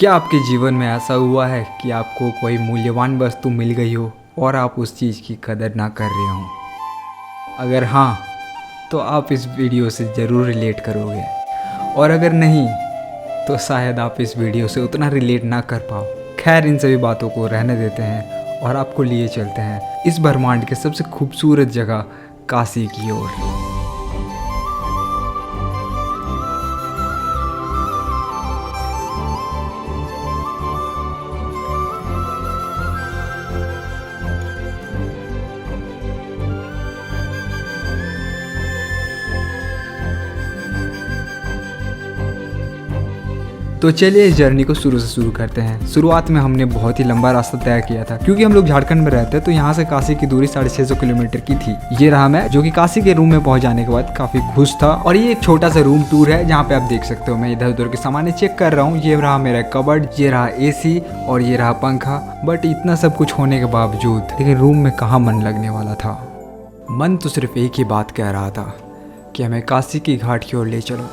क्या आपके जीवन में ऐसा हुआ है कि आपको कोई मूल्यवान वस्तु मिल गई हो और आप उस चीज़ की कदर ना कर रहे हो? अगर हाँ, तो आप इस वीडियो से ज़रूर रिलेट करोगे, और अगर नहीं तो शायद आप इस वीडियो से उतना रिलेट ना कर पाओ। खैर, इन सभी बातों को रहने देते हैं और आपको लिए चलते हैं इस ब्रह्मांड के सबसे खूबसूरत जगह काशी की ओर। तो चलिए इस जर्नी को शुरू से शुरू करते हैं। शुरुआत में हमने बहुत ही लंबा रास्ता तय किया था, क्योंकि हम लोग झारखंड में रहते हैं, तो यहाँ से काशी की दूरी 650 किलोमीटर की थी। ये रहा मैं, जो कि काशी के रूम में पहुंच जाने के बाद काफी खुश था। और ये एक छोटा सा रूम टूर है, जहाँ पे आप देख सकते हो मैं इधर उधर के सामान चेक कर रहा हूँ। ये रहा मेरा कबर्ड, ये रहा AC और ये रहा पंखा। बट इतना सब कुछ होने के बावजूद लेकिन रूम में कहाँ मन लगने वाला था। मन तो सिर्फ एक ही बात कह रहा था कि हमें काशी की घाट की ओर ले चलो।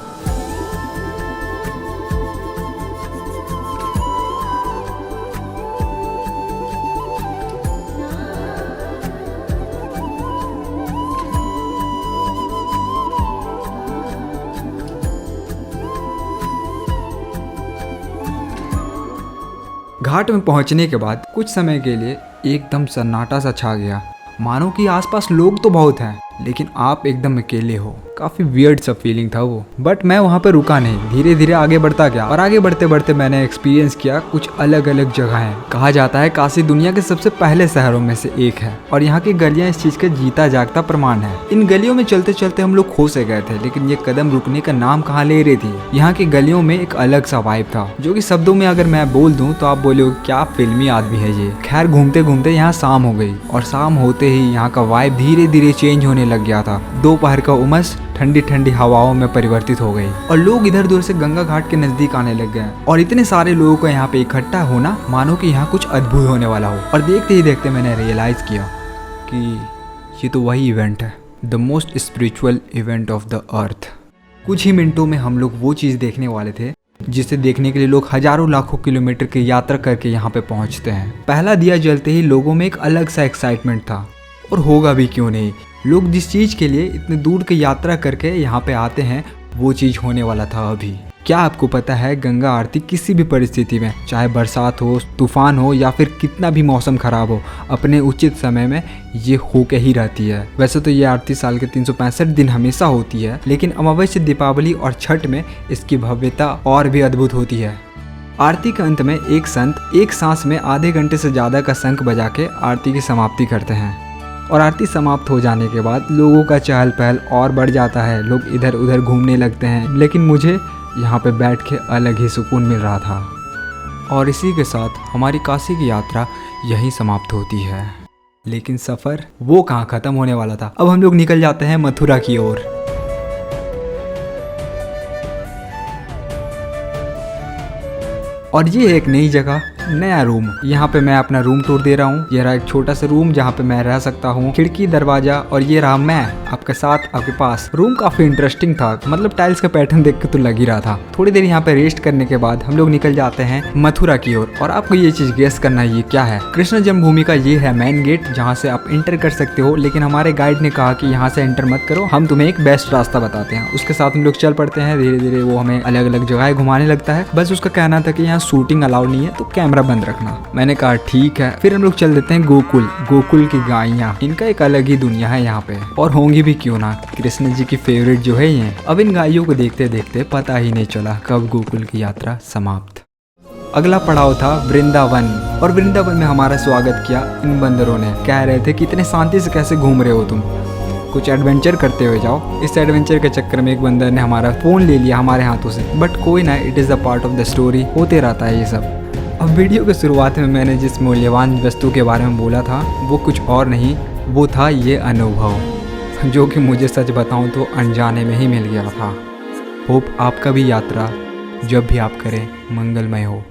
घाट में पहुंचने के बाद कुछ समय के लिए एकदम सन्नाटा सा छा गया, मानो कि आसपास लोग तो बहुत हैं लेकिन आप एकदम अकेले हो। काफी वियर्ड सा फीलिंग था वो। बट मैं वहाँ पे रुका नहीं, धीरे धीरे आगे बढ़ता गया। और आगे बढ़ते बढ़ते मैंने एक्सपीरियंस किया कुछ अलग अलग जगहें। कहा जाता है काशी दुनिया के सबसे पहले शहरों में से एक है, और यहाँ की गलियाँ इस चीज का जीता जागता प्रमाण है। इन गलियों में चलते चलते हम लोग खो से गए थे, लेकिन ये कदम रुकने का नाम कहाँ ले रही थी। यहाँ की गलियों में एक अलग सा वाइब था, जो कि शब्दों में अगर मैं बोल दूं तो आप बोलोगे क्या फिल्मी आदमी है ये। खैर, घूमते घूमते यहाँ शाम हो गई, और शाम होते ही यहाँ का वाइब धीरे धीरे चेंज होने लग गया था। दोपहर का उमस ठंडी ठंडी हवाओं में परिवर्तित हो गई, और लोग इधर उधर से गंगा घाट के नजदीक आने लग गए। और इतने सारे लोगों का यहाँ पे इकट्ठा होना मानो कि यहाँ कुछ अद्भुत होने वाला हो। और देखते ही देखते मैंने रियलाइज किया कि ये तो वही इवेंट है, the most spiritual event of the earth. कुछ ही मिनटों में हम लोग वो चीज़ देखने वाले थे जिसे देखने के लिए लोग हजारों लाखों किलोमीटर की यात्रा करके यहाँ पे पहुँचते हैं। पहला दिया जलते ही लोगों में एक अलग सा एक्साइटमेंट था, और होगा भी क्यों नहीं। लोग जिस चीज़ के लिए इतने दूर की यात्रा करके यहाँ पे आते हैं, वो चीज़ होने वाला था अभी। क्या आपको पता है, गंगा आरती किसी भी परिस्थिति में, चाहे बरसात हो, तूफान हो या फिर कितना भी मौसम खराब हो, अपने उचित समय में ये होके ही रहती है। वैसे तो ये आरती साल के 365 दिन हमेशा होती है, लेकिन अमावस्या, दीपावली और छठ में इसकी भव्यता और भी अद्भुत होती है। आरती के अंत में एक संत एक सांस में आधे घंटे से ज़्यादा का शंख बजा के आरती की समाप्ति करते हैं, और आरती समाप्त हो जाने के बाद लोगों का चहल पहल और बढ़ जाता है। लोग इधर उधर घूमने लगते हैं, लेकिन मुझे यहाँ पे बैठ के अलग ही सुकून मिल रहा था। और इसी के साथ हमारी काशी की यात्रा यहीं समाप्त होती है। लेकिन सफ़र वो कहाँ ख़त्म होने वाला था। अब हम लोग निकल जाते हैं मथुरा की ओर। और ये एक नई जगह, नया रूम। यहाँ पे मैं अपना रूम टूर दे रहा हूँ। ये रहा एक छोटा सा रूम जहाँ पे मैं रह सकता हूँ, खिड़की, दरवाजा, और ये रहा मैं आपके साथ, आपके पास। रूम काफी इंटरेस्टिंग था, मतलब टाइल्स का पैटर्न देख के तो लग ही रहा था। थोड़ी देर यहाँ पे रेस्ट करने के बाद हम लोग निकल जाते हैं मथुरा की ओर। और आपको ये चीज गेस करना है ये क्या है। कृष्ण जन्मभूमि का ये है मेन गेट, जहाँ से आप एंटर कर सकते हो, लेकिन हमारे गाइड ने कहा कि यहाँ से एंटर मत करो, हम तुम्हें एक बेस्ट रास्ता बताते हैं। उसके साथ हम लोग चल पड़ते हैं। धीरे धीरे वो हमें अलग अलग जगह घुमाने लगता है। बस उसका कहना था कि यहाँ शूटिंग अलाउड नहीं है, तो कैमरा बंद रखना। मैंने कहा ठीक है। फिर हम लोग चल देते हैं गोकुल। गोकुल की गायियाँ, इनका एक अलग ही दुनिया है यहाँ पे, और होंगी भी क्यों ना, कृष्ण जी की फेवरेट जो है ये। अब इन गायों को देखते देखते पता ही नहीं चला कब गोकुल की यात्रा समाप्त। अगला पड़ाव था वृंदावन, और वृंदावन में हमारा स्वागत किया इन बंदरों ने। कह रहे थे कि इतने शांति से कैसे घूम रहे हो तुम, कुछ एडवेंचर करते हुए जाओ। इस एडवेंचर के चक्कर में एक बंदर ने हमारा फ़ोन ले लिया हमारे हाथों से, बट कोई ना, it is the part of the story, होते रहता है ये सब। अब वीडियो के शुरुआत में मैंने जिस मूल्यवान वस्तु के बारे में बोला था, वो कुछ और नहीं, वो था ये अनुभव, जो कि मुझे सच बताऊं तो अनजाने में ही मिल गया था। होप आपका भी यात्रा जब भी आप करें मंगलमय हो।